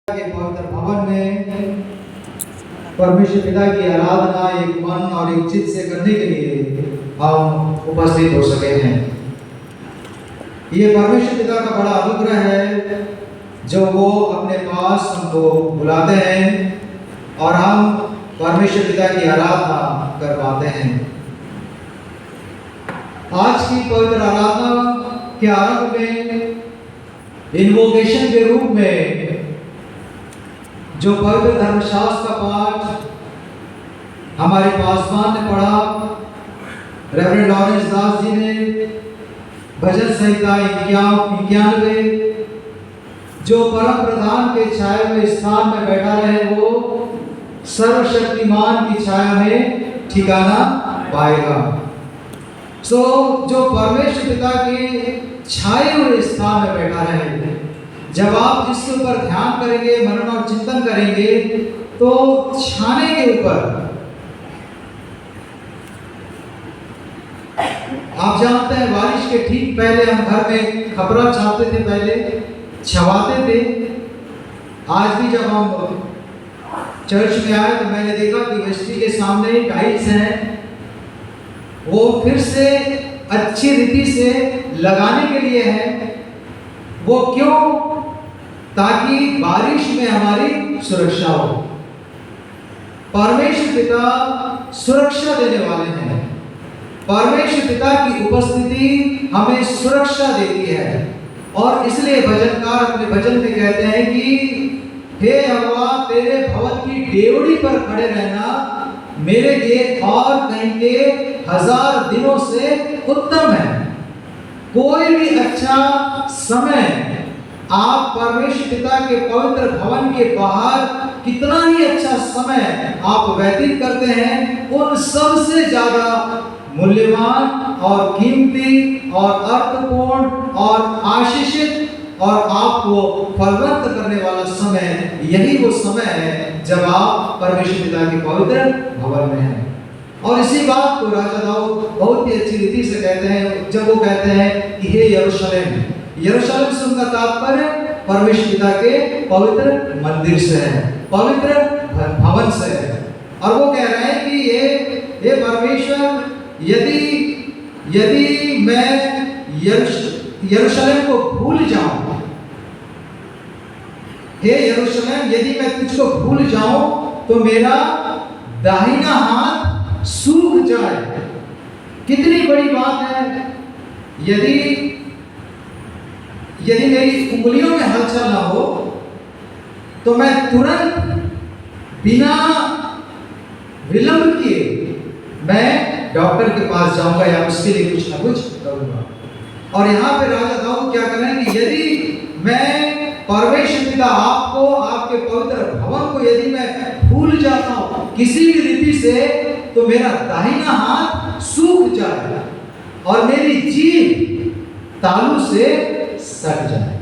के पवित्र भवन में परमेश्वर पिता की आराधना एक मन और एक चित्त से करने के लिए हम उपस्थित हो सके हैं। ये परमेश्वर पिता का बड़ा अनुग्रह है जो वो अपने पास हमको बुलाते हैं और हम परमेश्वर पिता की आराधना कर पाते हैं। आज की पवित्र आराधना के आरंभ में इन्वोकेशन के रूप में जो पवित्र धर्मशास्त्र का पाठ हमारे पासवान ने पढ़ा, रेवरेंड लॉरेंस दास जी ने भजन संहिता 91 जो परम प्रधान के छाया हुए स्थान में बैठा रहे वो सर्वशक्तिमान की छाया में ठिकाना पाएगा। जो परमेश्वर पिता के छाए हुए स्थान में बैठा रहे, जब आप जिसके ऊपर ध्यान करेंगे, मनन और चिंतन करेंगे, तो छाने के ऊपर आप जानते हैं बारिश के ठीक पहले हम घर में खबरा छापते थे, पहले छवाते थे। आज भी जब हम चर्च में आए तो मैंने देखा कि वेस्ट्री के सामने टाइल्स हैं, वो फिर से अच्छी रीति से लगाने के लिए है। वो क्यों? ताकि बारिश में हमारी सुरक्षा हो। परमेश्वर पिता सुरक्षा देने वाले हैं। परमेश्वर पिता की उपस्थिति हमें सुरक्षा देती है और इसलिए भजनकार अपने भजन में कहते हैं कि हे यहोवा, तेरे भवन की डेवड़ी पर खड़े रहना मेरे लिए और कहीं के 1000 दिनों से उत्तम है। कोई भी अच्छा समय आप परमेश्वर पिता के पवित्र भवन के बाहर कितना ही अच्छा समय आप व्यतीत करते हैं, उन सब से ज्यादा मूल्यवान और कीमती और अर्थपूर्ण और आशीषित और आपको फलवंत करने वाला समय यही वो समय है जब आप परमेश्वर पिता के पवित्र भवन में हैं। और इसी बात को राजा दाऊद बहुत ही अच्छी रीति से कहते हैं जब वो कहते हैं कि हे यरूशलेम। यरूशलेम से उनका तात्पर्य परमेश्वर पिता के पवित्र मंदिर से है, पवित्र भवन से है। और वो कह रहे हैं कि ये परमेश्वर, यदि मैं यरूशलेम को भूल जाऊं, हे यरूशलेम, यदि मैं तुझको भूल जाऊं तो मेरा दाहिना हाथ सूख जाए। कितनी बड़ी बात है। यदि मेरी उंगलियों में हलचल ना हो तो मैं तुरंत बिना विलंब किए मैं डॉक्टर के पास जाऊंगा या उसके लिए कुछ ना कुछ करूंगा। और यहाँ पे राजा दाऊद क्या कर रहे हैं कि यदि मैं परमेश्वर पिता आपको, आपके पवित्र भवन को यदि मैं भूल जाता हूं किसी भी रीति से, तो मेरा दाहिना हाथ सूख जाए और मेरी जीभ तालू से सट जाए।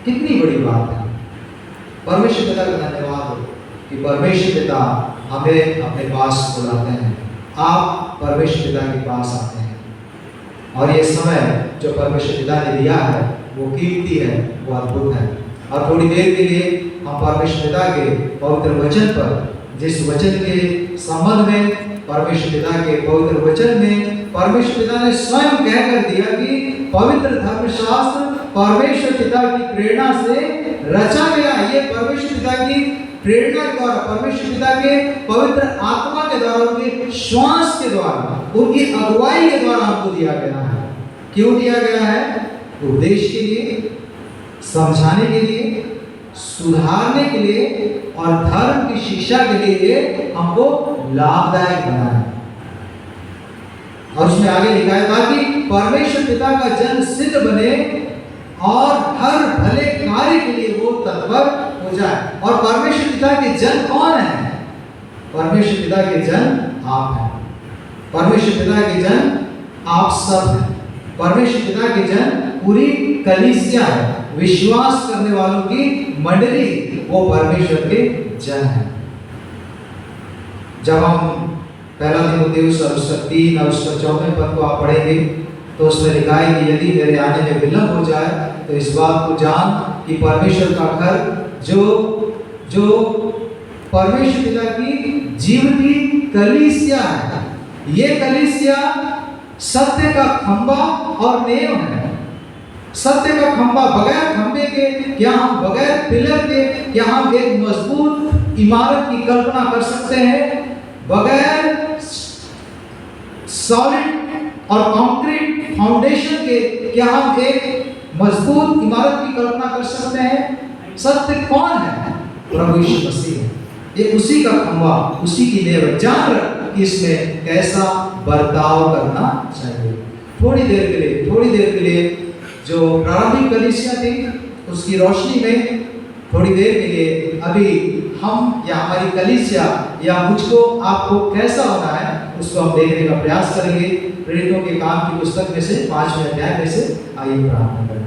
कितनी बड़ी बात है। परमेश्वर पिता का धन्यवाद हो कि परमेश्वर पिता हमें अपने पास बुलाते हैं। आप परमेश्वर पिता के पास आते हैं और ये समय जो परमेश्वर पिता ने दिया है वो कीमती है, वो अद्भुत है। और थोड़ी देर के लिए हम परमेश्वर पिता के पवित्र वचन पर, जिस वचन के संबंध में परमेश्वर पिता के पवित्र वचन में परमेश्वर पिता ने स्वयं कहकर दिया कि पवित्र धर्मशास्त्र परमेश्वर पिता की प्रेरणा से रचा गया। ये परमेश्वर पिता की प्रेरणा के द्वारा, परमेश्वर पिता के पवित्र आत्मा के द्वारा, उनके श्वास के द्वारा, उनकी अगुवाई के द्वारा हमको दिया गया है। क्यों दिया गया है? उपदेश के लिए, समझाने के लिए, सुधारने के लिए और धर्म की शिक्षा के लिए हमको लाभदायक बना है। और उसमें आगे लिखा है ताकि परमेश्वर पिता का जन सिद्ध बने और हर भले कार्य के लिए वो तत्पर हो जाए। और परमेश्वर पिता के जन कौन है? परमेश्वर पिता के जन आप हैं। परमेश्वर पिता के जन आप सब हैं। परमेश्वर पिता के जन पूरी कलीसिया है, विश्वास करने वालों की मंडली, वो परमेश्वर के जन है। जब हम पहला तीमुथियुस 3 और उसका 14 पद को आप पढ़ेंगे तो उसमें लिखा है कि यदि मेरे आने में विलंब हो जाए तो इस बात को जान कि परमेश्वर का घर जो परमेश्वर पिता की जीवन की कलीसिया है, ये कलीसिया सत्य का खंभा और नेव है। सत्य का खंभा, बगैर खंभे के क्या हम, बगैर पिलर के क्या हम एक मजबूत इमारत की कल्पना कर सकते हैं? बगैर सॉलिड और कंक्रीट फाउंडेशन के क्या हम एक मजबूत इमारत की कल्पना कर सकते हैं? सत्य कौन है? प्रभु यीशु मसीह है। ये उसी का खंभा, उसी की नेव। जान रख कि इसमें कैसा बर्ताव करना चाहिए। थोड़ी देर के लिए जो प्रारंभिक कलीसिया थी उसकी रोशनी में थोड़ी देर के लिए अभी हम या हमारी कलीसिया या मुझको आपको कैसा होना है उसको हम देखने का प्रयास करेंगे। प्रेरितों के काम की पुस्तक में से 5वें अध्याय में से आइए प्रार्थना करें।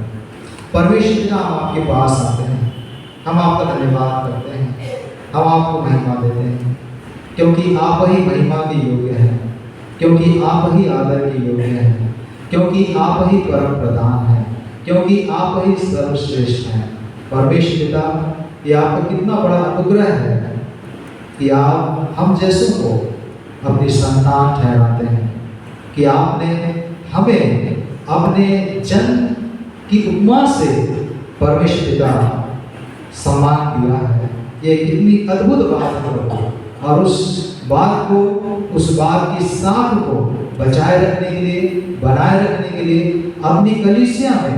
परमेश्वर पिता, हम आपके पास आते हैं, हम आपका धन्यवाद करते हैं, हम आपको महिमा देते हैं, क्योंकि आप ही महिमा के योग्य हैं, क्योंकि आप ही आदर के योग्य हैं, क्योंकि आप ही परम प्रधान हैं, क्योंकि आप ही सर्वश्रेष्ठ हैं। परमेश्वर पिता, ये आपका कितना बड़ा अनुग्रह है कि आप हम जैसों को अपनी संतान ठहराते हैं, कि आपने हमें अपने जन्म की उपमा से परमेश्वर पिता सम्मान दिया है। ये कितनी अद्भुत बात है, और उस बात की साख को बचाए रखने के लिए, बनाए रखने के लिए अपनी कलीसिया में,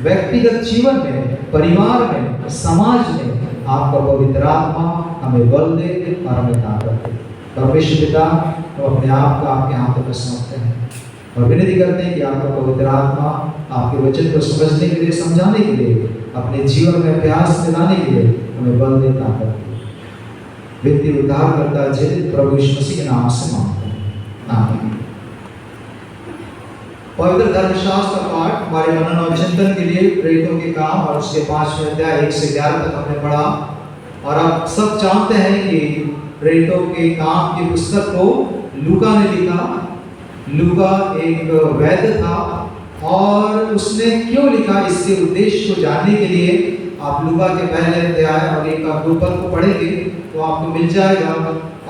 व्यक्तिगत जीवन में, परिवार में, समाज में आपका पवित्र आत्मा हमें बल दे और हमें ताकत दे। परमेश्वर पिता, तो अपने आप को आपके हाथों में सौंपते हैं और विनती करते हैं कि आपका पवित्र आत्मा आपके वचन को समझने के लिए, समझाने के लिए, अपने जीवन में प्रयास दिलाने के लिए हमें बल दे, ताकत दे। विनती उद्धार करता जीवित प्रभु यीशु मसीह के नाम से मांगते हैं, आमीन। पवित्र धर्मशास्त्र का पाठ हमारे मनन और चिंतन के लिए प्रेरितों के काम और उसके 5वें अध्याय 1 से 11 तक हमने पढ़ा। और आप सब जानते हैं कि प्रेरितों के काम की पुस्तक को लूका ने लिखा। लूका एक वैद्य था और उसने क्यों लिखा, इसके उद्देश्य को जानने के लिए आप लूका के पहले अध्याय और 1 का 2 पद को पढ़ेंगे तो आपको मिल जाएगा।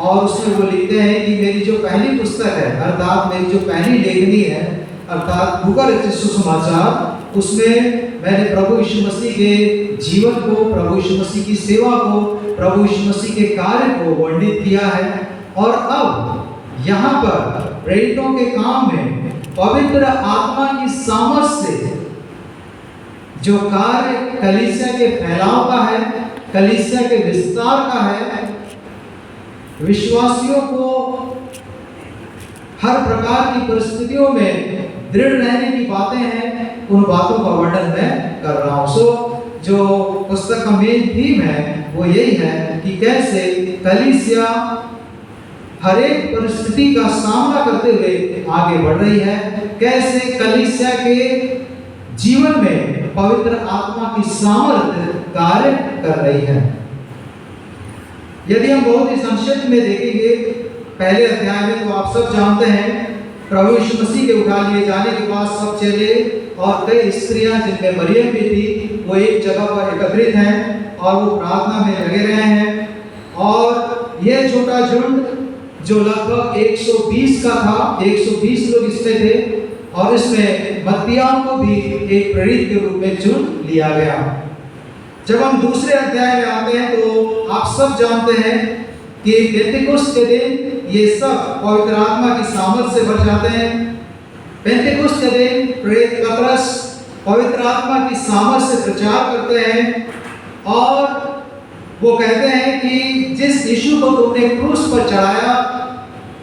और उसमें वो लिखते हैं कि मेरी जो पहली पुस्तक है, अर्थात मेरी जो पहली लेखनी है, अर्थात लूका रचित सुसमाचार, उसमें मैंने प्रभु यीशु मसीह के जीवन को, प्रभु यीशु मसीह की सेवा को, प्रभु यीशु मसीह के कार्य को वर्णित किया है। और अब यहाँ पर प्रेरितों के काम में पवित्र आत्मा की सामर्थ्य से जो कार्य कलीसिया के फैलाव का है, कलीसिया के विस्तार का है, विश्वासियों को हर प्रकार की परिस्थितियों में दृढ़ रहने की बातें हैं, उन बातों का वर्णन मैं कर रहा हूं। सो जो पुस्तक का मेन थीम है वो यही है कि कैसे कलीसिया हर एक परिस्थिति का सामना करते हुए आगे बढ़ रही है, कैसे कलीसिया के जीवन में पवित्र आत्मा की सामर्थ्य कार्य कर रही है। यदि हम बहुत ही संक्षिप्त में देखेंगे पहले अध्याय में, तो आप सब जानते हैं प्रभु यीशु मसीह के उठा लिए जाने के बाद सब चेले और कई स्त्रियां, जिनमें मरियम भी थी, वो एक जगह पर एकत्रित हैं और वो प्रार्थना में लगे रहे हैं। और यह छोटा झुंड जो लगभग 120 का था, 120 लोग इसमें थे, और इसमें मत्तियाह को भी एक प्रेरित के रूप में चुन लिया गया। जब हम दूसरे अध्याय में आते हैं तो आप सब जानते हैं कि पेंतेकोस्त के दिन ये सब पवित्र आत्मा की सामर्थ से भर जाते हैं। पेंतेकोस्त के दिन प्रेरित पतरस पवित्र आत्मा की सामर्थ से प्रचार करते हैं और वो कहते हैं कि जिस यीशु को तुमने क्रूस पर चढ़ाया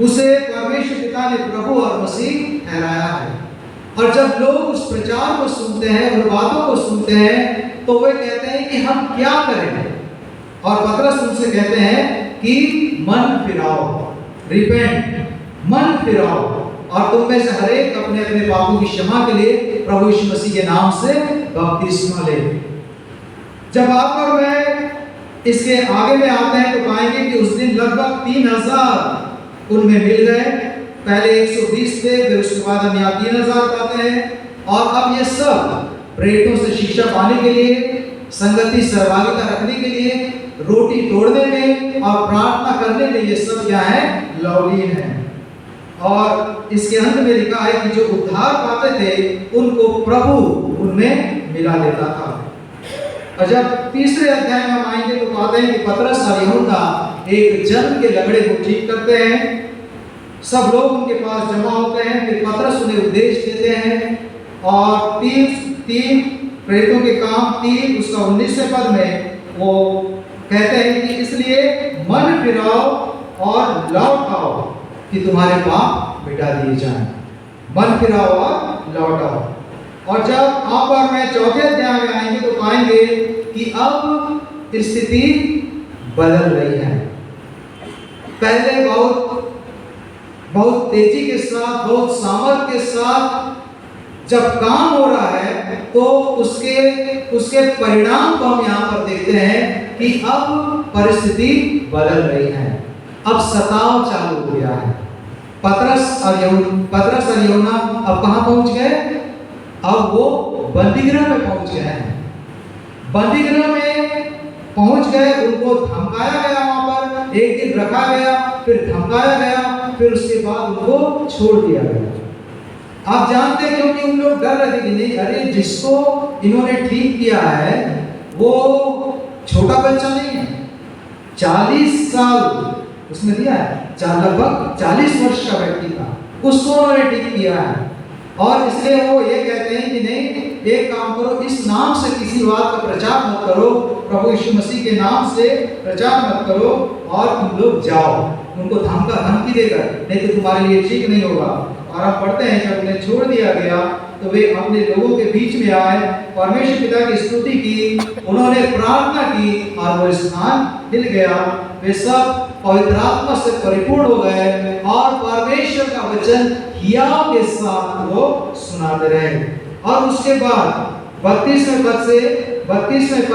उसे परमेश्वर पिता ने प्रभु और मसीह ठहराया है। और जब लोग उस प्रचार को सुनते हैं, उन बातों को सुनते हैं, तो वे कहते हैं कि हम क्या करें। और पतरस उनसे कहते हैं कि मन फिराओ, रिपेंट, मन फिराओ, और तुम में से हर एक अपने अपने पापों की क्षमा के लिए प्रभु यीशु मसीह के नाम से बपतिस्मा ले। जब आप और मैं इसके आगे में आते हैं तो पाएंगे कि उस दिन लगभग 3000 उनमें मिल गए। पहले 120 थे, फिर उसके बाद हम यहाँ 3000 पाते हैं। और अब ये सब प्रेरितों से शिक्षा पाने के लिए, संगति सहभागिता रखने के लिए, रोटी तोड़ने में और प्रार्थना करने में, ये सब क्या है? लवलीन है। और इसके अंत में लिखा है कि जो उद्धार पाते थे उनको प्रभु उनमें मिला देता था। और जब तीसरे अध्याय में हम आएंगे तो पाते हैं कि पतरस और यूहन्ना एक जन्म के लंगड़े को ठीक करते हैं। सब लोग उनके पास जमा होते हैं, फिर पतरस उन्हें उपदेश देते हैं। और तीन प्रेरितों के काम 3 उसका 19वें पद में वो कहते हैं कि इसलिए मन फिराओ और लौट आओ कि तुम्हारे पाप मिटा दिए जाएं। मन फिराओ और लौट आओ। और जब आप और मैं चौथे अध्याय में आएंगे तो पाएंगे कि अब स्थिति बदल रही है। पहले बहुत तेजी के साथ, बहुत सामर्थ्य के साथ जब काम हो रहा है तो उसके परिणाम को हम यहाँ पर देखते हैं कि अब परिस्थिति बदल रही है। अब सताव चालू हो गया है। पतरस और यूहन्ना अब कहाँ पहुंच गए? अब वो बंदीगृह में पहुंच गए हैं। बंदीगृह में पहुंच गए, उनको धमकाया गया, वहां पर एक दिन रखा गया, फिर धमकाया गया, फिर उसके बाद उनको छोड़ दिया गया। आप जानते हैं क्योंकि उन लोग डर रहे थे कि नहीं, अरे जिसको इन्होंने ठीक किया है वो छोटा बच्चा नहीं है, 40 साल उसने दिया है, लगभग 40 वर्ष का व्यक्ति था, उसको उन्होंने ठीक किया है। और इसलिए वो ये कहते हैं कि नहीं, एक काम करो, इस नाम से किसी बात का प्रचार मत करो, प्रभु यीशु मसीह के नाम से प्रचार मत करो और तुम लोग जाओ। उनको धमकी देकर, नहीं तो तुम्हारे लिए ठीक नहीं होगा। और आप पढ़ते हैं जब उन्हें छोड़ दिया गया तो वे अपने लोगों के बीच में आए, परमेश्वर पिता की स्तुति की, उन्होंने प्रार्थना की और वो स्थान हिल गया। वे सब पवित्र आत्मा से परिपूर्ण हो गए और परमेश्वर का वचन हियाव के साथ वो सुनाते रहे। और उसके बाद 32वें पद से बल्कि 33वें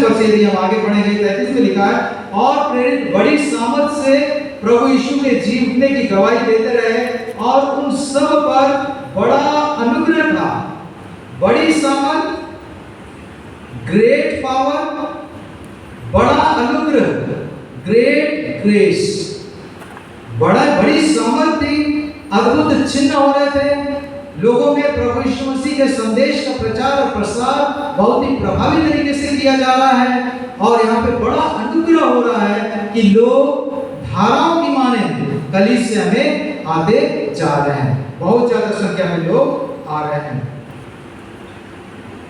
पद से यदि हम आगे पढ़ेंगे, 33 में लिखा है, और प्रेरित बड़ी सामर्थ से प्रभु यीशु के जी उठने की गवाही देते रहे और उन सब पर बड़ा अनुग्रह था। बड़ी सामर्थ, ग्रेट पावर, बड़ा अनुग्रह, ग्रेट ग्रेस, बड़ी सामर्थ थी। अद्भुत चिन्ह हो रहे थे लोगों में। प्रभु यीशु मसीह के संदेश का प्रचार और प्रसार बहुत ही प्रभावी तरीके से किया जा रहा है। और यहाँ पे बड़ा अनुग्रह हो रहा है कि लोग धाराओं की माने कलीसिया में आते जा रहे हैं। बहुत ज्यादा संख्या में लोग आ रहे हैं।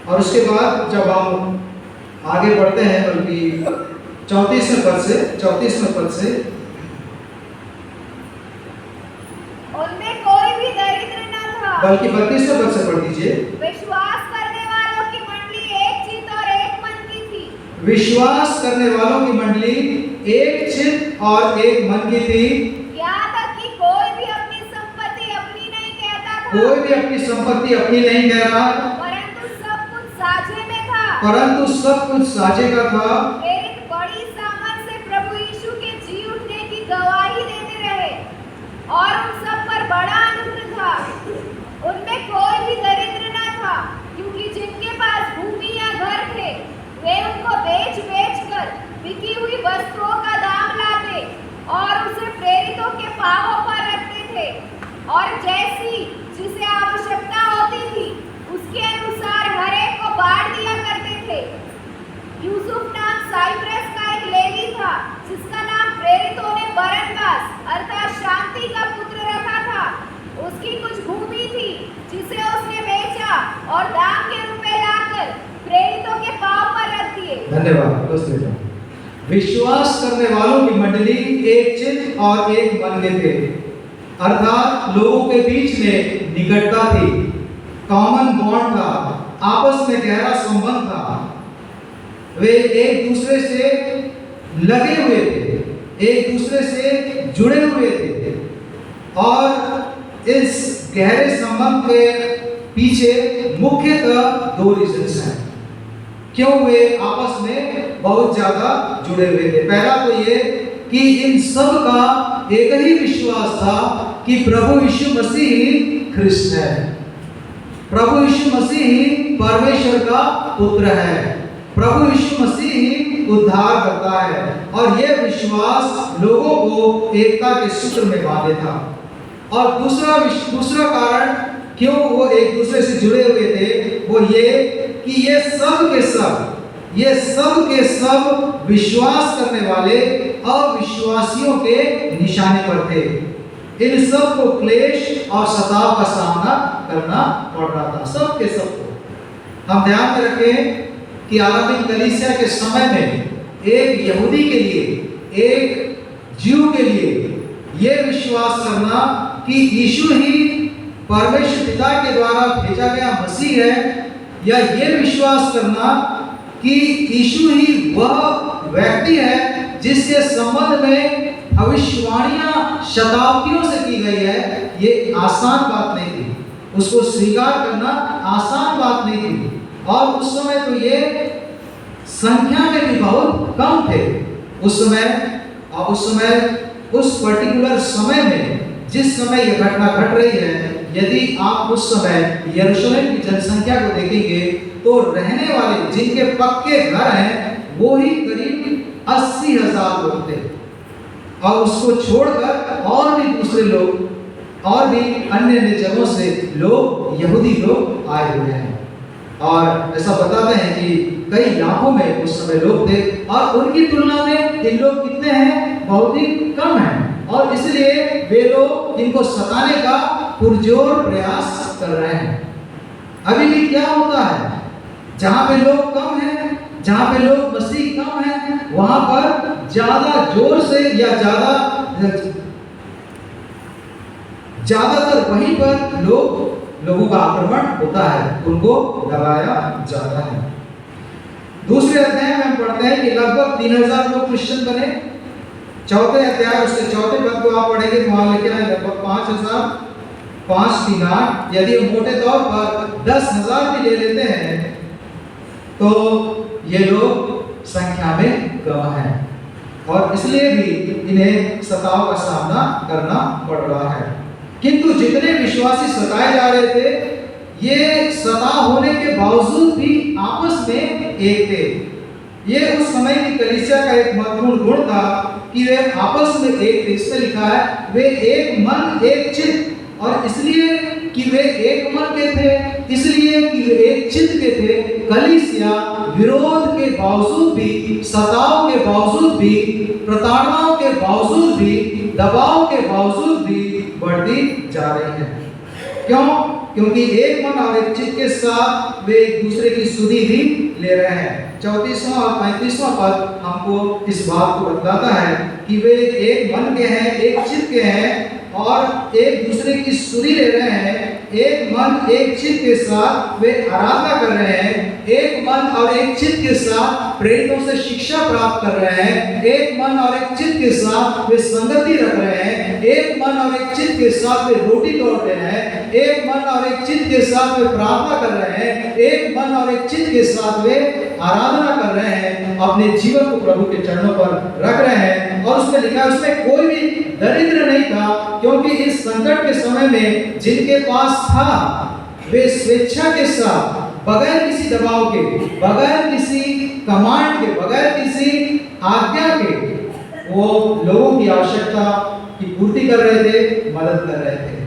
और उसके बाद जब हम आगे बढ़ते हैं, बल्कि 34वें पद से उनमें कोई भी दरिद्र न था, बल्कि 32वें पद से पढ़ दीजिए। विश्वास करने वालों की मंडली एक चित्त और एक मन की थी। विश्वास करने वालों की मंडली एक चित्त और एक मन की थी। यहाँ तक कि कोई भी अपनी संपत्ति अपनी नहीं कहता था, कोई भी अपनी संपत्ति अपनी नहीं कह रहा, परंतु सब कुछ साझे में था। परंतु सब कुछ साझे का था। प्रेरित बड़ी सामर्थ से प्रभु यीशु के जी उठने की गवाही देते रहे और उन सब पर बड़ा अनुग्रह था। उनमें कोई भी दरिद्र न था, क्योंकि जिनके पास भूमि या घर थे वे उनको बेच कर बिकी हुई वस्तुओं का दाम लाते और उसे प्रेरितों के पांवों पर रखते थे, और जैसी जिसे आवश्यकता होती थी उसके अनुसार हर एक को बांट दिया करते थे। यूसुफ नाम साइप्रस का एक लेवी था, जिसका नाम प्रेरितों ने बरनबास अर्थात शांति का पुत्र रखा था। उसकी कुछ भूमि थी जिसे उसने बेचा और दाम के रूप में लाकर प्रेरितों के पांव पर रख दिए। धन्यवाद। विश्वास करने वालों की मंडली एक चित्त और एक मन के थे, अर्थात लोगों के बीच में निकटता थी, कॉमन बॉन्ड था, आपस में गहरा संबंध था। वे एक दूसरे से लगे हुए थे, एक दूसरे से जुड़े हुए थे। और इस गहरे संबंध के पीछे मुख्यतः 2 रीजंस हैं क्यों वे आपस में बहुत ज्यादा जुड़े हुए थे। पहला तो ये कि इन सब का एक ही विश्वास था कि प्रभु यीशु मसीह ही ख्रिस्त है, प्रभु यीशु मसीह ही परमेश्वर का पुत्र है, प्रभु यीशु मसीह ही उद्धार करता है। और यह विश्वास लोगों को एकता के सूत्र में बांधे था। और दूसरा कारण क्यों वो एक दूसरे से जुड़े हुए थे, वो ये कि ये सब के सब विश्वास करने वाले अविश्वासियों के निशाने पर थे। इन सब को क्लेश और सताव का सामना करना पड़ रहा था, सब के सब को। हम ध्यान में रखें कि आरंभिक कलीसिया के समय में एक यहूदी के लिए, एक ज्यू के लिए यह विश्वास करना कि यीशु ही परमेश्वर पिता के द्वारा भेजा गया मसीह है, या यह विश्वास करना कि यीशु ही वह व्यक्ति है जिसके संबंध में भविष्यवाणियां शताब्दियों से की गई है, ये आसान बात नहीं थी। उसको स्वीकार करना आसान बात नहीं थी। और उस समय तो ये संख्या में भी बहुत कम थे। उस पर्टिकुलर समय में, जिस समय यह घटना घट रही है, यदि आप उस समय यरूशलेम की जनसंख्या को देखेंगे तो रहने वाले जिनके पक्के घर हैं वो ही करीब 80,000 लोग थे। और उसको छोड़कर और भी दूसरे लोग और भी अन्य जगहों से लोग, यहूदी लोग आए हुए हैं। और ऐसा बताते हैं कि कई लाखों में उस समय लोग थे, और उनकी तुलना में इन लोग कितने हैं, बहुत ही कम हैं। और इसलिए वे लोग इनको सताने का पुरजोर प्रयास कर रहे हैं। अभी भी क्या होता है, जहां पे लोग कम हैं, जहां पे लोग मसीह कम हैं, वहां पर ज्यादा जोर से या ज्यादातर वहीं पर लोगों का आक्रमण होता है, उनको दबाया जाता है। दूसरे अध्याय में हम पढ़ते हैं कि लगभग 3,000 लोग क्रिश्चियन बने। चौथे अध्याय उसके चौथे पद को आप पढ़ेंगे तो वहां लिखे हैं लगभग 5,000, 5 3 8। यदि मोटे तौर पर 10,000 भी ले लेते हैं तो ये लोग संख्या में कम हैं, और इसलिए भी इन्हें सताव का सामना करना पड़ रहा है। किंतु जितने विश्वासी सताए जा रहे थे, ये सताव होने के बावजूद भी आपस में एक थे। ये उस समय की कलीसिया का एक महत्वपूर्ण गुण था कि वे आपस में एक थे। इसमें लिखा है वे एक मन एक चित्त, और इसलिए कि वे एक मन के थे, इसलिए कि वे एक चित्त के थे, कलीसिया विरोध के बावजूद भी, सताव के बावजूद भी, प्रताड़नाओं के बावजूद भी, दबाव के बावजूद भी बढ़ती जा रही है। क्यों? क्योंकि एक मन और एक चित्त के साथ वे एक दूसरे की सुधि भी ले रहे हैं। 34वां और 35वां पद हमको इस बात को बताता है कि वे एक मन के हैं, एक चित्त के हैं, और एक दूसरे की सुधि ले रहे हैं। एक मन एक चित्त के साथ वे आराधना कर रहे हैं, एक मन और एक चित्त के साथ प्रेरितों से शिक्षा प्राप्त कर रहे हैं, एक मन और एक चित्त के साथ वे संगति रख रहे हैं, एक मन और एक चित्त के साथ वे रोटी तोड़ रहे हैं, एक मन और एक चित्त के साथ वे प्रार्थना कर रहे हैं, एक मन और एक चित्त के साथ वे आराधना कर रहे हैं, अपने जीवन को प्रभु के चरणों पर रख रहे हैं। और उसमें लिखा है उसमें कोई भी दरिद्र नहीं था, क्योंकि इस संकट के समय में जिनके पास था वे स्वेच्छा के साथ, बगैर किसी दबाव के, बगैर किसी कमांड के, बगैर किसी आज्ञा के, वो लोगों की आवश्यकता की पूर्ति कर रहे थे, मदद कर रहे थे।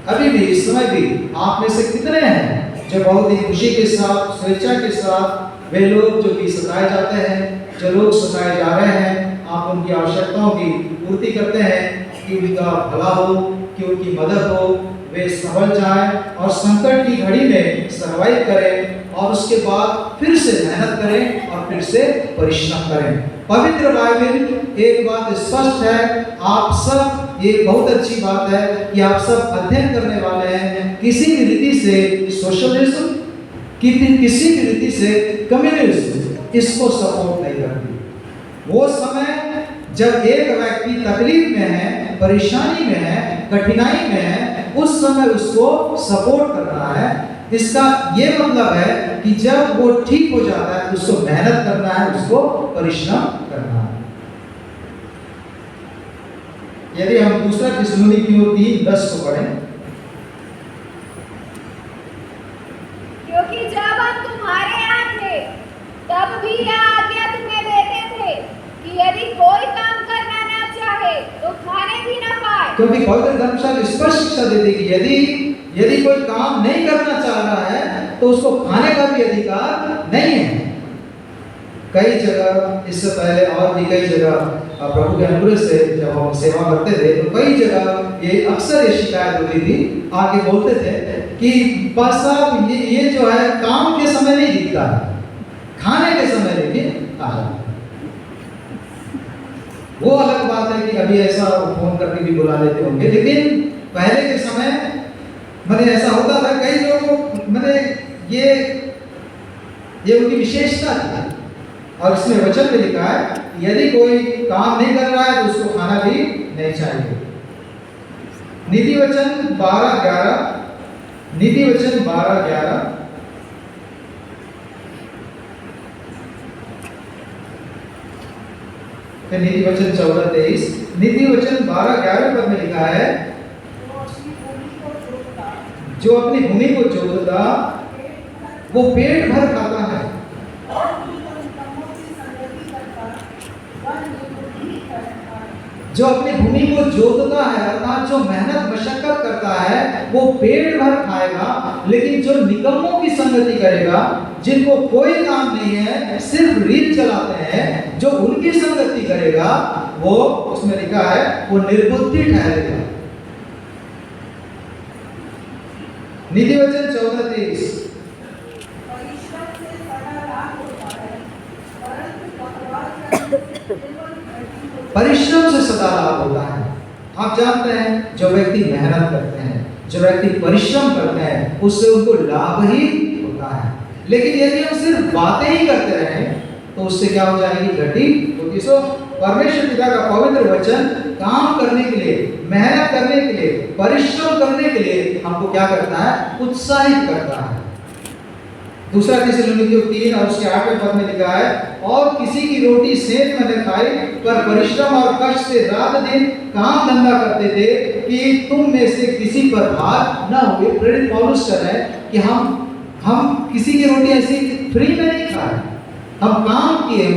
अभी भी इस समय भी आप में से कितने हैं जो बहुत ही खुशी के साथ, स्वेच्छा के साथ, वे लोग जो भी सताए जाते हैं, जो लोग सताए जा रहे हैं, आप उनकी आवश्यकताओं की पूर्ति करते हैं कि उनका भला हो, कि उनकी मदद हो, वे संभल जाए और संकट की घड़ी में सर्वाइव करें, और उसके बाद फिर से मेहनत करें और फिर से परिश्रम करें। पवित्र बाइबल एक बात स्पष्ट है, आप सब, ये बहुत अच्छी बात है कि आप सब अध्ययन करने वाले हैं। किसी भी रीति से सोशलिज्म, किसी भी रीति से कम्युनिज्म इसको सपोर्ट नहीं करती। वो समय जब एक व्यक्ति तकलीफ में है, परेशानी में है, कठिनाई में है, उस समय उसको सपोर्ट कर रहा है। इसका ये मतलब है कि जब वो ठीक हो जाता है तो उसको मेहनत करना है, उसको परिश्रम करना है। यदि हम दूसरा थिस्सलुनीकियों 3:10 को पढ़ें, क्योंकि जब हम तुम्हारे यहाँ थे तब भी यह आज्ञा तुम्हें देते थे कि यदि कोई काम करना न चाहे तो खाने भी न पाए। क्योंकि पवित्र धर्मशास्त्र स्पष्ट शिक्षा देती है कि यदि कोई काम नहीं करना चाह रहा है तो उसको खाने का भी अधिकार नहीं है। कई जगह इससे पहले और भी कई जगह प्रभु के अनुग्रह से जब हम सेवा करते थे तो कई जगह ये अक्सर ये शिकायत होती थी, आके बोलते थे कि पास साहब ये जो है काम के समय नहीं दिखता है, खाने के समय लेकिन आ जाता है। वो अलग बात है कि अभी ऐसा फोन करके भी बुला लेते होंगे, लेकिन पहले के समय मैंने ऐसा होता था। कई लोगों मैंने ये उनकी विशेषता थी और इसमें वचन में लिखा है यदि कोई काम नहीं कर रहा है तो उसको खाना भी नहीं चाहिए। नीति वचन 12:11, नीति वचन 12:11, नीति वचन 14:23, नीति वचन 12:11 पद में लिखा है जो अपनी भूमि को जोतता वो पेट भर खाता है, जो अपनी भूमि को जोतता है अर्थात जो मेहनत मशक्कत करता है वो पेट भर खाएगा, लेकिन जो निकम्मों की संगति करेगा, जिनको कोई काम नहीं है सिर्फ रील चलाते हैं, जो उनकी संगति करेगा वो, उसमें लिखा है वो निर्बुद्धि ठहरेगा। नीति वचन 14:23, परिश्रम से सदा लाभ होता है। आप जानते हैं जो व्यक्ति मेहनत करते हैं, जो व्यक्ति परिश्रम करते हैं, उससे उनको लाभ ही होता है। लेकिन यदि हम सिर्फ बातें ही करते रहें तो उससे क्या हो जाएगी, घटी होगी। सो परमेश्वर पिता का पवित्र वचन काम करने के लिए, मेहनत करने के लिए, परिश्रम करने के लिए हमको क्या करता है, उत्साहित करता है। दूसरा थिस्सलुनीकियों 3 और उसके 8वें पद में लिखा है और किसी की रोटी सेंध में न खाई पर परिश्रम और कष्ट से रात दिन काम धंधा करते थे कि तुम में से किसी पर भार न हुए। प्रेरित पौलुस कह रहे हैं कि हम किसी की रोटी ऐसी फ्री में नहीं खाए, हम काम किए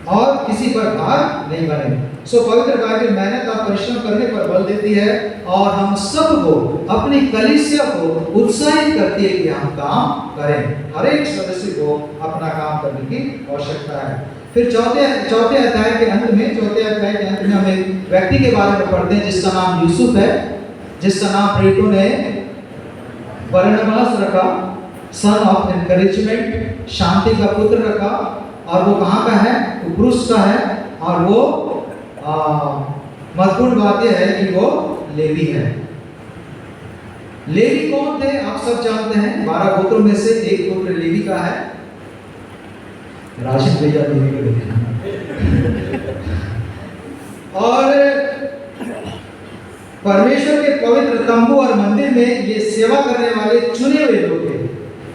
और किसी पर भार नहीं बने। सो पवित्र बाइबल मेहनत और परिश्रम करने पर बल देती है और हम सबको, अपनी कलीसिया को उत्साहित करती है कि हम काम करें। हर एक सदस्य को अपना काम करने की आवश्यकता है। फिर चौथे अध्याय के अंत में हम एक व्यक्ति के बारे में पढ़ते हैं जिसका नाम यूसुफ है, जिसका नाम प्रेरितों ने बरनबास रखा, सन ऑफ एनकरेजमेंट, शांति का पुत्र रखा। और वो कहाँ का है, उब्रुस का है। और वो महत्वपूर्ण बात यह है कि वो लेवी है। लेवी कौन थे आप सब जानते हैं, 12 गोत्रों में से एक गोत्र लेवी का है। राशिद भैया लेवी को देखना। और परमेश्वर के पवित्र तंबू और मंदिर में ये सेवा करने वाले चुने हुए लोग हैं।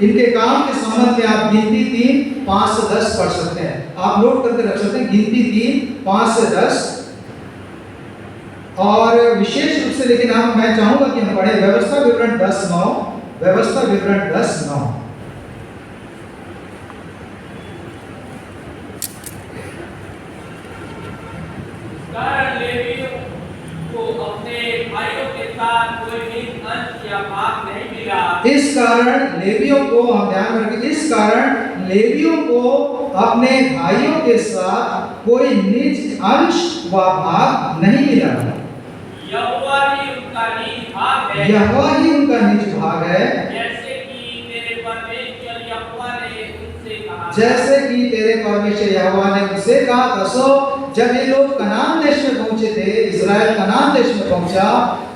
इनके काम के संबंध में आप गिनती 3, 5 से 10 पढ़ सकते हैं। आप नोट करके रख सकते हैं, गिनती 3, 5 से 10। और विशेष रूप से लेकिन मैं चाहूंगा कि हम पढ़ें व्यवस्था विवरण 10:9, व्यवस्था विवरण 10:9। इस कारण लेवियों को हम ध्यान रखें, इस कारण लेवियों को अपने भाइयों के साथ कोई निज अंश व भाग नहीं मिला। यहोवा ही उनका निज भाग है, यहोवा ही उनका निज भाग है। जैसे कि तेरे परमेश्वर यहोवा ने उनसे कहा, जैसे कि तेरे परमेश्वर यहोवा ने उनसे कहा था। सो जब ये लोग कनान देश में पहुंचे थे, इजराइल कनान देश में पहुंचा,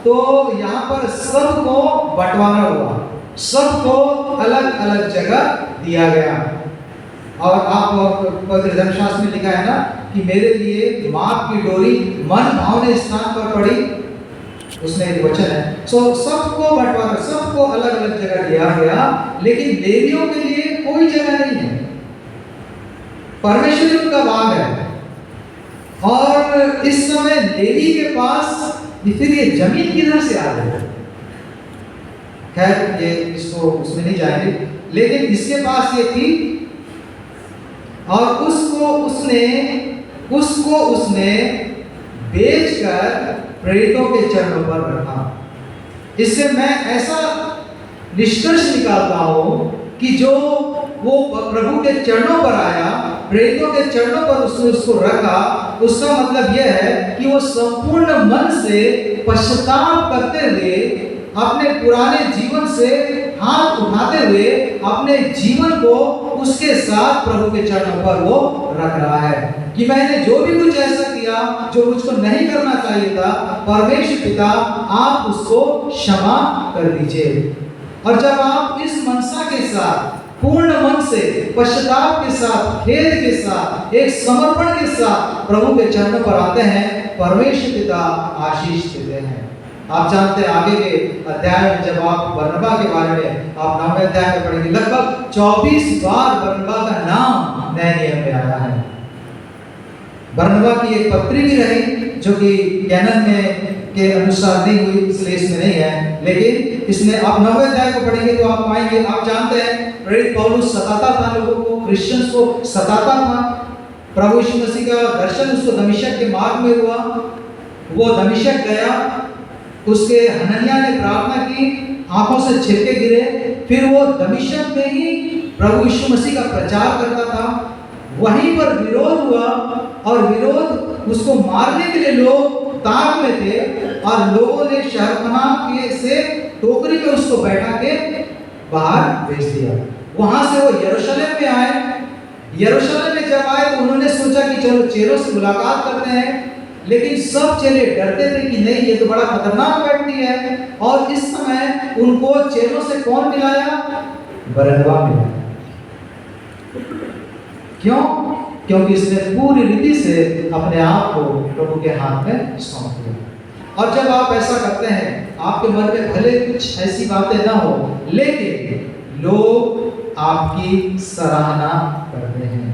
तो यहाँ पर सबको बंटवारा हुआ, सबको अलग अलग जगह दिया गया। और आप पवित्र धर्मशास्त्र में लिखा है ना कि मेरे लिए माप की डोरी मन भावने स्थान पर पड़ी, उसमें एक वचन है। सो सबको बंटवारा, सबको अलग अलग जगह दिया गया, लेकिन लेवियों के लिए कोई जगह नहीं है। परमेश्वर उनका भाग है। और इस समय लेवी के पास फिर ये जमीन किधर से आ गई? खैर ये इसको उसमें नहीं जाएंगे, लेकिन इसके पास ये थी और उसको उसने बेचकर प्रेरितों के चरणों पर रखा। इससे मैं ऐसा निष्कर्ष निकालता हूं कि जो वो प्रभु के चरणों पर आया, प्रेरितों के चरणों पर उसने उसको रखा, उसका मतलब यह है कि वो संपूर्ण मन से पश्चाताप करते हुए अपने पुराने जीवन से हाथ उठाते हुए अपने जीवन को उसके साथ प्रभु के चरणों पर वो रख रहा है कि मैंने जो भी कुछ ऐसा किया जो मुझको नहीं करना चाहिए था, परमेश्वर पिता आप उसको क्षमा कर दीजिए। और जब आप इस मनसा के साथ पूर्ण मन से पश्चाताप के साथ, खेद के साथ, एक समर्पण के साथ प्रभु के चरणों पर आते हैं, परमेश्वर पिता आशीष देते हैं। आप जानते हैं आगे के अध्याय में जब आप बरनबा के बारे में आप 9वें अध्याय में पढ़ेंगे, लगभग 24 बार बरनबा का नाम नए नियम में आया है। बरनबा की एक पत्री भी रही जो कि कैनन में के अनुसार नहीं हुई, इसलिए इसमें नहीं है, लेकिन इसमें आप 9वें अध्याय को पढ़ेंगे तो आप पाएंगे, आप जानते हैं प्रेरित पौलुस सताता था लोगों को, क्रिश्चियंस को सताता था। प्रभु यीशु मसीह का दर्शन उसको दमिश्क के मार्ग में हुआ, वो दमिश्क गया, उसके हनन्याह ने प्रार्थना की, आंखों से छिलके गिरे, फिर वो दमिश्क में ही प्रभु यीशु मसीह का प्रचार करता था। वहीं पर विरोध हुआ और विरोध उसको मारने के लिए लोग ताक में थे और लोगों ने शहरपनाह के से टोकरी में उसको बैठा के बाहर भेज दिया। वहां से वो यरूशलेम में आए। यरूशलेम में जब आए तो उन्होंने सोचा कि चलो चेलों से मुलाकात करते हैं, लेकिन सब चेले डरते थे कि नहीं ये तो बड़ा खतरनाक व्यक्ति है। और इस समय उनको चेलों से कौन मिलाया? बरनबा मिलाया। क्यों? क्योंकि इसने पूरी रीति से अपने आप को प्रभु के हाथ में सौंप दिया। और जब आप ऐसा करते हैं, आपके मन में भले कुछ ऐसी बातें ना हो, लेकिन लोग आपकी सराहना करते हैं।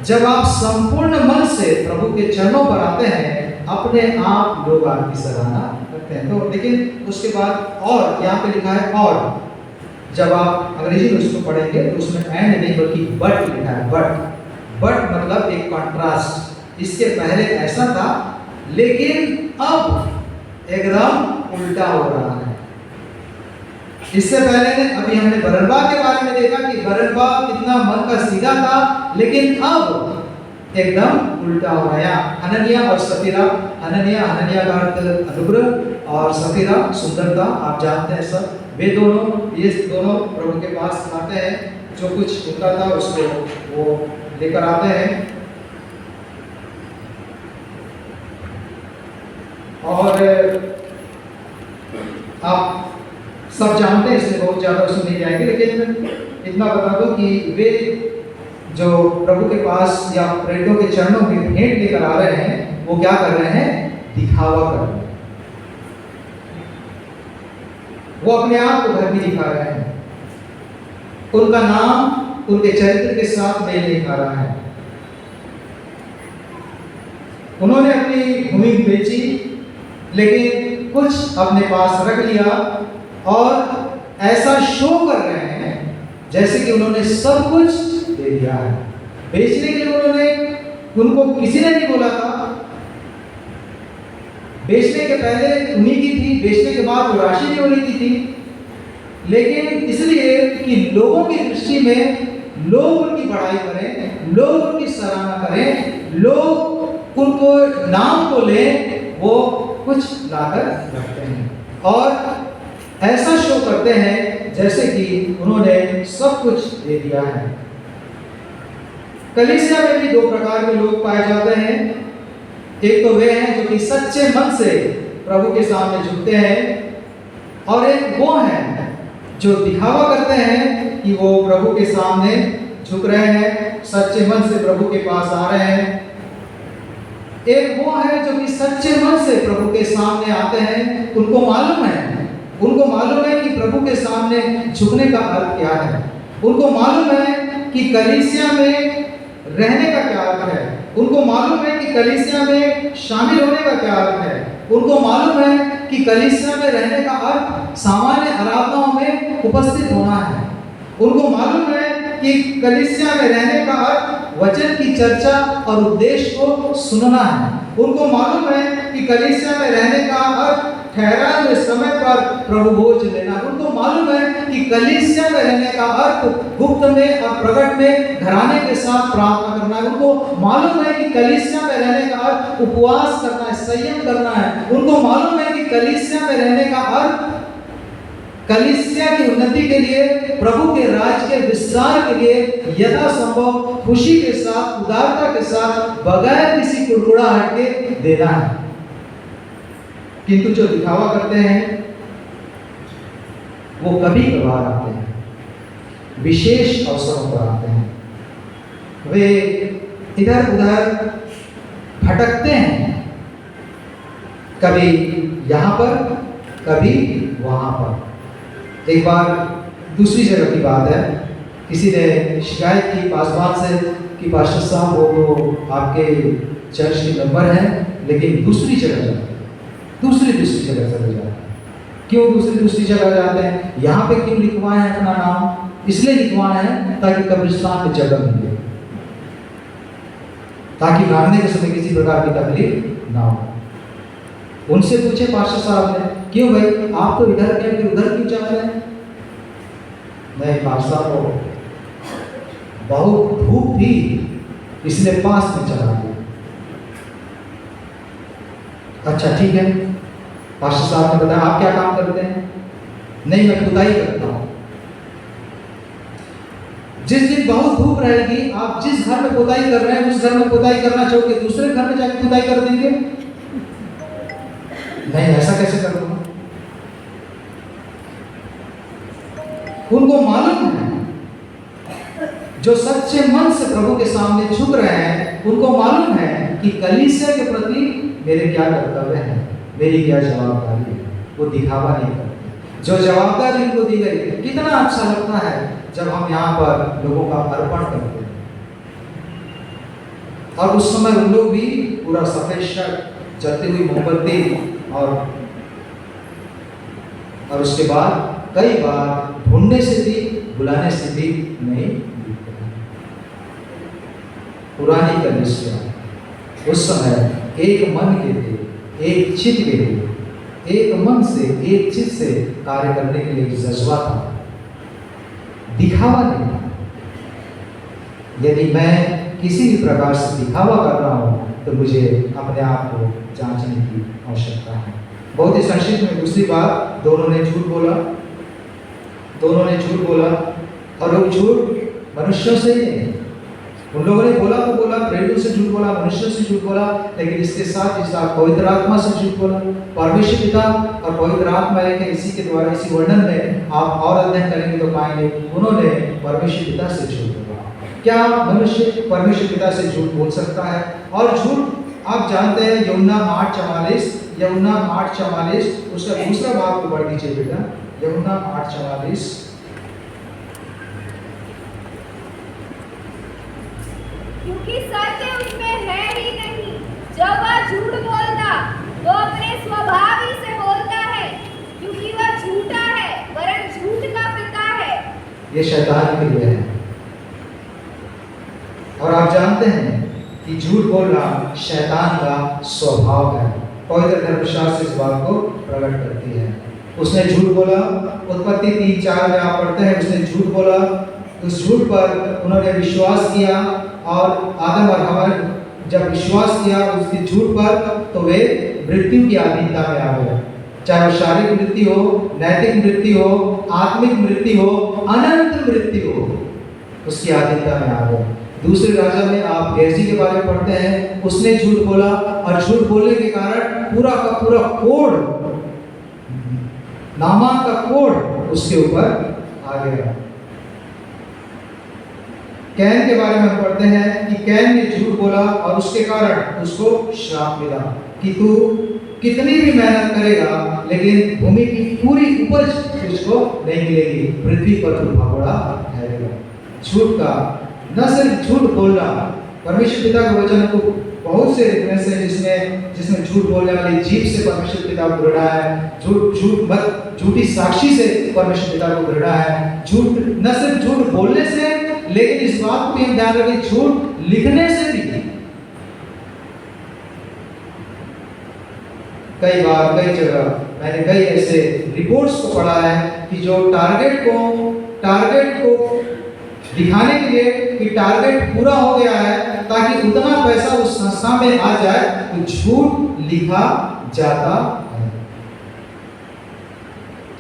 जब आप संपूर्ण मन से प्रभु के चरणों पर आते हैं, अपने आप लोग आपकी सराहना करते हैं। तो लेकिन उसके बाद और यहाँ पे लिखा है, और जब आप अंग्रेजी में उसको पढ़ेंगे तो उसमें एंड नहीं बल्कि बट लिखा है। बट मतलब एक कॉन्ट्रास्ट। इसके पहले ऐसा था लेकिन अब एकदम उल्टा हो रहा है। इससे पहले अभी हमने बरनबा के बारे में देखा कि बरनबा कितना मन का सीधा था, लेकिन अब एकदम उल्टा हो रहा है। हनन्याह और सफीरा, हनन्याह का अर्थ अनुग्रह और सफीरा सुंदरता, आप जानते हैं सब। वे दोनों, ये दोनों प्रभु के पास आते हैं, जो कुछ उनका था उसको वो लेकर आते हैं। और आप सब जानते हैं, इसमें बहुत ज़्यादा उसमें नहीं जाएंगे, लेकिन इतना बता दो कि वे जो प्रभु के पास या प्रेरितों के चरणों में भेंट लेकर आ रहे हैं, वो क्या कर रहे हैं? दिखावा कर रहे हैं। वो अपने आप को धर्मी दिखा रहे हैं। उनका नाम उनके चरित्र के साथ मेल नहीं खा रहा है। उन्होंने अपनी भूमि बेची, लेकिन कुछ अपने पास रख लिया और ऐसा शो कर रहे हैं जैसे कि उन्होंने सब कुछ दे दिया है। बेचने के लिए उनको किसी ने नहीं बोला था। बेचने के पहले उन्हीं की थी, बेचने के बाद वो राशि भी उन्हीं की थी, लेकिन इसलिए कि लोगों की दृष्टि में लोग उनकी बड़ाई करें, लोग उनकी सराहना करें, लोग उनको नाम को लें, वो कुछ लाकर रखते हैं और ऐसा शो करते हैं जैसे कि उन्होंने सब कुछ दे दिया है। कलीसिया में भी दो प्रकार के लोग पाए जाते हैं। एक तो वे हैं जो कि सच्चे मन से प्रभु के सामने झुकते हैं, और एक वो हैं जो दिखावा करते हैं कि वो प्रभु के सामने झुक रहे हैं, सच्चे मन से प्रभु के पास आ रहे हैं। एक वो है जो कि सच्चे मन से प्रभु के सामने आते हैं, उनको मालूम है कि प्रभु के सामने झुकने का अर्थ क्या है। उनको मालूम है कि कलीसिया में रहने का क्या अर्थ है, उनको मालूम है कि कलीसिया में शामिल होने का क्या अर्थ है। उनको मालूम है कि कलीसिया में रहने का अर्थ सामान्य आराधनाओं में उपस्थित होना है। उनको मालूम है कि कलीसिया में रहने का अर्थ वचन की चर्चा और उपदेश को सुनना है। उनको मालूम है कि कलीसिया में रहने का अर्थ ठहराए हुए समय पर प्रभु भोज लेना। उनको मालूम है कि कलीसिया में रहने का अर्थ गुप्त में और प्रकट में घराने के साथ प्रार्थना करना है। उनको मालूम है कि कलीसिया में रहने का अर्थ उपवास करना है, संयम करना है। उनको मालूम है कि कलीसिया में रहने का अर्थ कलीसिया की उन्नति के लिए, प्रभु के राज के विस्तार के लिए यथासंभव खुशी के साथ, उदारता के साथ, बगैर किसी कुड़कुड़ाहट के देना है। किंतु जो दिखावा करते हैं वो कभी कभार आते हैं, विशेष अवसरों पर आते हैं। वे इधर उधर भटकते हैं, कभी यहाँ पर, कभी वहाँ पर। एक बार दूसरी जगह की बात है, किसी ने शिकायत की पासवान से कि पास्टर साहब वो तो आपके चर्च के मेंबर हैं लेकिन दूसरी जगह जाते हैं, दूसरी जगह चले जाते हैं। क्यों दूसरी जगह जाते हैं? यहाँ पे क्यों लिखवाए हैं अपना नाम? इसलिए लिखवाए हैं ताकि कब्रिस्तान में जगह मिले, ताकि मारने के समय किसी प्रकार की तकलीफ ना हो। उनसे पूछे पास्टर साहब ने, क्यों भाई आप तो इधर क्या कि उधर क्यों जा रहे हैं? नहीं पास्टर साहब, बहुत धूप थी इसलिए पास में चला गया। अच्छा ठीक है। पास्टर साहब ने बताया, आप क्या काम करते हैं? नहीं मैं खुदाई करता हूँ। जिस दिन बहुत धूप रहेगी, आप जिस घर में खुदाई कर रहे हैं उस घर में खुदाई करना चाहोगे, दूसरे घर में जाकर खुदाई कर देंगे? नहीं, ऐसा कैसे कर दूंगा? उनको मालूम है, जो सच्चे मन से प्रभु के सामने झुक रहे हैं, उनको मालूम है कि कलीसिया के प्रति मेरे क्या कर्तव्य है, मेरी क्या जवाबदारी है। वो दिखावा नहीं करते। जो जवाबदारी उनको दी गई, कितना अच्छा लगता है जब हम यहाँ पर लोगों का अर्पण करते हैं और उस समय उन लोग भी पूरा सफेद शर्ट, जलती हुई मोमबत्ती और उसके बाद कई बार ढूंढने से भी, बुलाने से भी नहीं दिखते। पुरानी कलीसिया उस समय एक मन के थे, एक चित्त के थे, एक मन से, एक चित्त से कार्य करने के लिए जज्बा था, दिखावा नहीं था। यदि मैं किसी भी प्रकार से दिखावा कर रहा हूँ तो मुझे अपने आप को जांचने की आवश्यकता है। बहुत ही संक्षिप्त में दूसरी बात, दोनों ने झूठ बोला और वो झूठ मनुष्यों से ही नहीं। उन लोगों ने बोला तो बोला, प्रेरितों से झूठ बोला, मनुष्यों से झूठ बोला, लेकिन इसके साथ ही साथ पवित्र आत्मा से झूठ बोला। परमेश्वर पिता और पवित्र आत्मा एक है। इसी के द्वारा, इसी वर्णन में आप और अध्ययन करेंगे तो पाएंगे उन्होंने परमेश्वर पिता से झूठ बोला। क्या मनुष्य परमेश्वर पिता से झूठ बोल सकता है? और झूठ आप जानते हैं, यूहन्ना 8:44, उसका दूसरा भाग को पढ़ लीजिए बेटा। यूहन्ना 8:44। क्योंकि सत्य उसमें है ही नहीं। जब वह झूठ बोलता तो अपने स्वभाव ही से बोलता है, क्योंकि वह झूठा है, वरन झूठ का पिता है। ये शैतान के लिए है। और आप जानते हैं कि झूठ बोलना शैतान का स्वभाव है। पवित्र धर्मशास्त्र इस बात को प्रकट करती है। उसने झूठ बोला, उत्पत्ति 3:4 में आप पढ़ते हैं, उसने झूठ बोला। उस झूठ पर उन्होंने विश्वास किया और आदम और हवा जब विश्वास किया उसके झूठ पर, तो वे मृत्यु की अधीनता में आ गए। चाहे वो शारीरिक मृत्यु हो, नैतिक मृत्यु हो, आत्मिक मृत्यु हो, अनंत मृत्यु हो, उसकी अधीनता में आ गए। दूसरे राजा में आप गेहजी के बारे में पढ़ते हैं, उसने झूठ बोला और झूठ बोलने के कारण पूरा का पूरा कोड, नामान का कोड उसके ऊपर आ गया। कैन के बारे में हम पढ़ते हैं कि कैन ने झूठ बोला और उसके कारण उसको श्राप मिला कि तू कितनी भी मेहनत करेगा लेकिन भूमि की पूरी उपज तुझको नहीं मिलेगी, पृथ्वी पर तू भगोड़ा ठहरेगा। झूठ का न सिर्फ झूठ बोलना, परमेश्वर पिता के वचन को बहुत से रेफरेंस है जिसमें झूठ बोलने वाली जीभ से परमेश्वर पिता को घृणा है, झूठी साक्षी से परमेश्वर पिता को घृणा है, झूठ न सिर्फ झूठ बोलने से, लेकिन इस बात को भी हम ध्यान रखें, झूठ लिखने से भी। कई बार कई जगह मैंने कई ऐसे रिपोर्ट्स को पढ़ा है कि जो टारगेट को दिखाने के लिए कि टारगेट पूरा हो गया है, ताकि उतना पैसा उस संस्था में आ जाए, तो झूठ लिखा जाता है।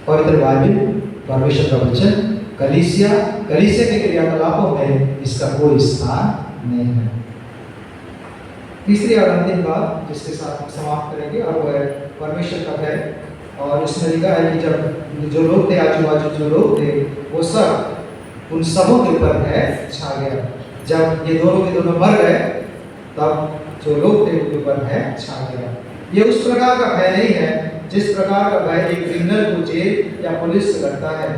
पवित्र बाइबल, परमेश्वर का वचन, कलीसिया के क्रियाकलापों में इसका कोई स्थान नहीं है। तीसरी और अंतिम बात जिसके साथ हम समाप्त करेंगे, और वो है परमेश्वर का भय। और इसमें लिखा है कि जब जो लोग थे, आजू बाजू जो लोग थे, वो सब उन सबों के ऊपर भय छा गया। जब ये दोनों के दोनों मर गए, तब जो लोग थे उनके ऊपर भय छा गया। ये उस प्रकार का भय नहीं है जिस प्रकार का भय एक क्रिमिनल को जेल या पुलिस से लगता है।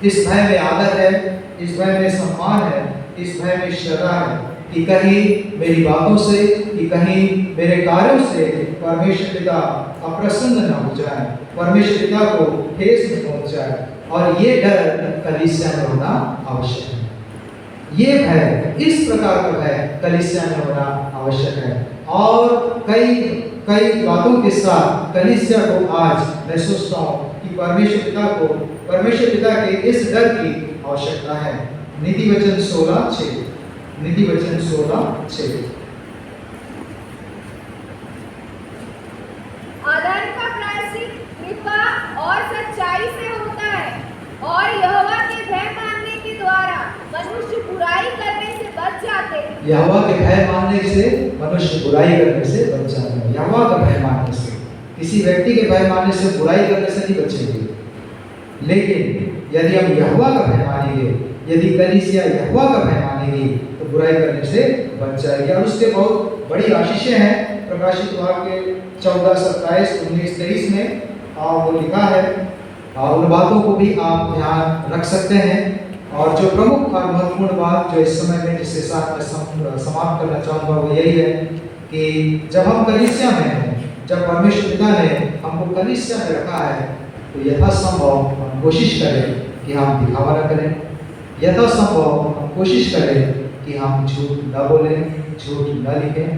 इस भय में आदर है, इस भय में सम्मान है, इस भय में श्रद्धा है कि कहीं मेरी बातों से, कि कहीं मेरे कार्यों से परमेश्वर पिता अप्रसन्न न हो जाए, परमेश्वर पिता को ठेस न पहुंच जाए। और ये डर कलीसिया में होना आवश्यक है। ये भय, इस प्रकार का भय कलीसिया में होना आवश्यक है। और कई बातों के साथ कलीसिया को आज मैं सोचता हूँ कि परमेश्वर पिता के इस डर की आवश्यकता है। नीति वचन 16:6, नीति वचन 16:6। अधर्म का प्रायश्चित कृपा और सच्चाई से होता है, और यहोवा के भय मानने के द्वारा मनुष्य बुराई करने से बच जाते हैं। यहोवा के भय मानने से मनुष्य बुराई करने से बच जाता है। यहोवा का भय मानने से, किसी व्यक्ति के भय मानने से, बुराई करने से नहीं बचेंगे। लेकिन यदि हम यहोवा का भय मानेंगे, यदि कलीसिया यहोवा का भय मानेगी, तो बुराई करने से बच जाएगी। और उसके बहुत बड़ी आशीषें हैं। प्रकाशित वाक्य 14, 27, 19, 23 में वो लिखा है। और उन बातों को भी आप ध्यान रख सकते हैं। और जो प्रमुख और महत्वपूर्ण बात जो इस समय में जिसके साथ मैं समाप्त करना चाहूँगा, वो यही है कि जब हम कलीसिया में हैं, जब परमेश्वर पिता ने हमको कलीसिया में रखा है, तो यथासंभव हम कोशिश करें कि हम दिखावा न करें। यथासंभव हम कोशिश करें कि हम झूठ न बोलें, झूठ न लिखें।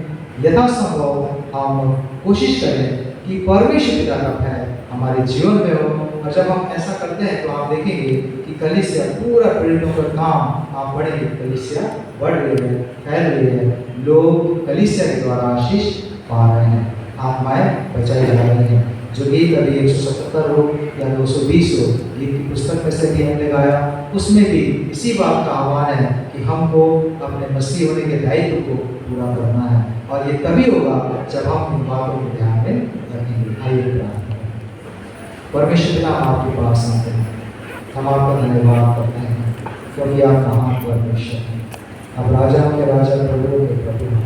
यथासंभव हम कोशिश करें कि परमेश्वर पिता का भय हमारे जीवन में हो। और जब हम ऐसा करते हैं, तो आप देखेंगे कि कलीसिया पूरा प्रेरितों का काम आप पढ़ेंगे, कलीसिया बढ़ रही है, फैल रही है, लोग कलीसिया के द्वारा आशीष पा रहे हैं, आत्माएं बचाई जा रही हैं। जो गीत अभी 177 हो या 220 हो, गीत की पुस्तक में से भी हमने गाया, उसमें भी इसी बात का आह्वान है कि हमको अपने मसीह होने के दायित्व को पूरा करना है। और ये तभी होगा जब हम इन बातों को ध्यान में रखेंगे। आइए प्रार्थना करें। परमेश्वर पिता, हम आपके पास आते हैं, हम आपका धन्यवाद करते हैं क्योंकि आप महान परमेश्वर हैं, आप राजाओं के राजा, प्रभुओं के प्रभु हैं।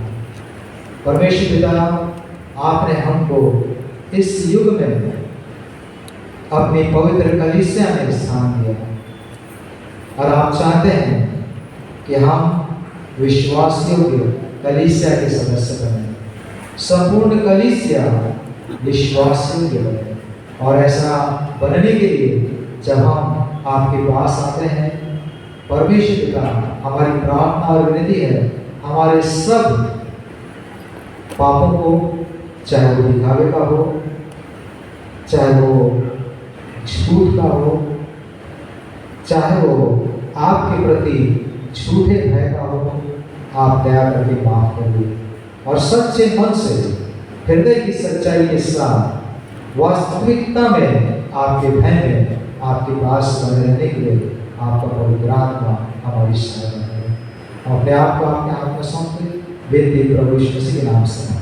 परमेश्वर पिता, आपने हमको इस युग में अपनी पवित्र कलीसिया में स्थान दिया, और आप चाहते हैं कि हम विश्वास योग्य कलीसिया के सदस्य बने, संपूर्ण कलीसिया विश्वास योग्य बने। और ऐसा बनने के लिए जब हम आपके पास आते हैं, परमेश्वर पिता, हमारी प्रार्थना और विनती है, हमारे सब पापों को, चाहे वो दिखावे का हो, चाहे वो झूठ का हो, चाहे वो आपके प्रति झूठे भय का हो, आप दया करके माफ कर दीजिए। और सच्चे मन से, हृदय की सच्चाई के साथ, वास्तविकता में, आपके भय में, आपके पास बने रहने के लिए आपका पवित्र आत्मा हमारी सहायता करें। अपने आप को आपके हाथ में सौंपते, बेनती प्रभु यीशु मसीह के नाम से।